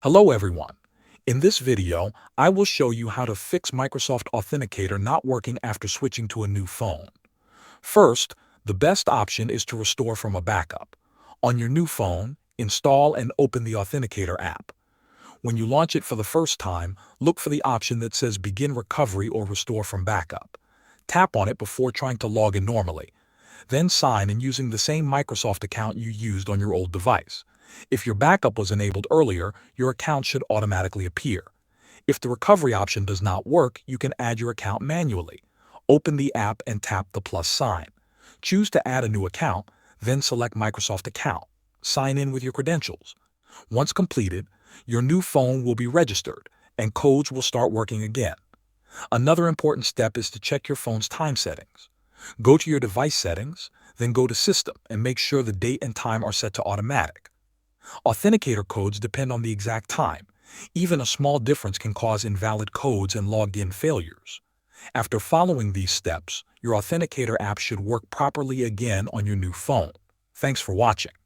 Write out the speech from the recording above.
Hello everyone. In this video, I will show you how to fix Microsoft Authenticator not working after switching to a new phone. First, the best option is to restore from a backup. On your new phone, install and open the Authenticator app. When you launch it for the first time, look for the option that says Begin Recovery or Restore from Backup. Tap on it before trying to log in normally. Then sign in using the same Microsoft account you used on your old device. If your backup was enabled earlier, your account should automatically appear. If the recovery option does not work, you can add your account manually. Open the app and tap the plus sign. Choose to add a new account, then select Microsoft Account. Sign in with your credentials. Once completed, your new phone will be registered and codes will start working again. Another important step is to check your phone's time settings. Go to your device settings, then go to System and make sure the date and time are set to automatic. Authenticator codes depend on the exact time. Even a small difference can cause invalid codes and logged-in failures. After following these steps, your Authenticator app should work properly again on your new phone. Thanks for watching.